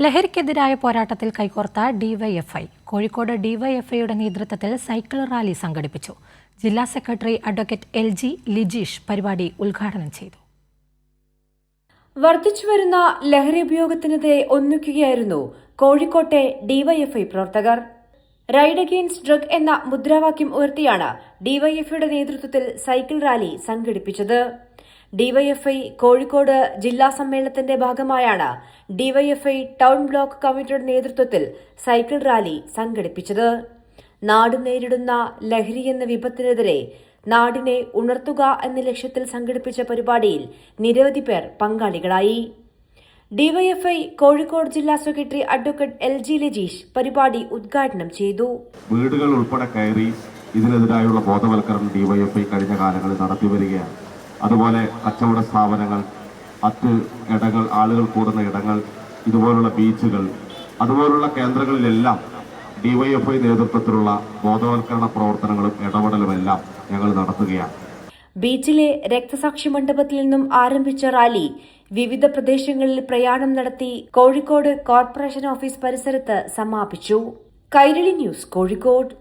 ലഹരിക്കെതിരായ പോരാട്ടത്തിൽ കൈകോർത്ത ഡിവൈഎഫ്ഐ കോഴിക്കോട് ഡിവൈഎഫ്ഐയുടെ നേതൃത്വത്തിൽ സൈക്കിൾ റാലി സംഘടിപ്പിച്ചു. ജില്ലാ സെക്രട്ടറി അഡ്വക്കേറ്റ് LG ലിജീഷ് പരിപാടി ഉദ്ഘാടനം ചെയ്തു. വർദ്ധിച്ചുവരുന്ന ലഹരി ഉപയോഗത്തിനെതിരെ ഒന്നിക്കുകയായിരുന്നു കോഴിക്കോട്ടെ ഡിവൈഎഫ്ഐ പ്രവർത്തകർ. റൈഡ് അഗെയിൻസ്റ്റ് ഡ്രഗ് എന്ന മുദ്രാവാക്യം ഉയർത്തിയാണ് ഡിവൈഎഫ്ഐയുടെ നേതൃത്വത്തിൽ സൈക്കിൾ റാലി സംഘടിപ്പിച്ചത്. ഡിവൈഎഫ്ഐ കോഴിക്കോട് ജില്ലാ സമ്മേളനത്തിന്റെ ഭാഗമായാണ് ഡിവൈഎഫ്ഐ ടൗൺ ബ്ലോക്ക് കമ്മിറ്റിയുടെ നേതൃത്വത്തിൽ സൈക്കിൾ റാലി സംഘടിപ്പിച്ചത്. നാട് നേരിടുന്ന ലഹരി എന്ന വിപത്തിനെതിരെ നാടിനെ ഉണർത്തുക എന്ന ലക്ഷ്യത്തിൽ സംഘടിപ്പിച്ച പരിപാടിയിൽ നിരവധി പേർ പങ്കാളികളായി. ഡിവൈഎഫ്ഐ കോഴിക്കോട് ജില്ലാ സെക്രട്ടറി അഡ്വക്കേറ്റ് LG ലിജീഷ് പരിപാടി ഉദ്ഘാടനം ചെയ്തു. വീടുകൾ ഉൾപ്പെടെ കയറി ഇതിനെതിരായുള്ള ബോധവൽക്കരണം ഡിവൈഎഫ്ഐ കഴിഞ്ഞ കാലങ്ങളിൽ നടത്തിവരികയാണ്. അതുപോലെ കച്ചവട സ്ഥാപനങ്ങൾ, മറ്റ് ഇടങ്ങൾ, ആളുകൾ കൂടുന്ന ഇടങ്ങൾ, ഇതുപോലുള്ള ബീച്ചുകൾ, അതുപോലുള്ള കേന്ദ്രങ്ങളിലെല്ലാം ഡിവൈഎഫ്ഐ നേതൃത്വത്തിലുള്ള ബോധവൽക്കരണ പ്രവർത്തനങ്ങളും ഇടപെടലുമെല്ലാം ഞങ്ങൾ നടത്തുകയാണ്. ബീച്ചിലെ രക്തസാക്ഷി മണ്ഡപത്തിൽ നിന്നും ആരംഭിച്ച റാലി വിവിധ പ്രദേശങ്ങളിൽ പ്രയാണം നടത്തി കോഴിക്കോട് കോർപ്പറേഷൻ ഓഫീസ് പരിസരത്ത് സമാപിച്ചു. കൈരളി ന്യൂസ്, കോഴിക്കോട്.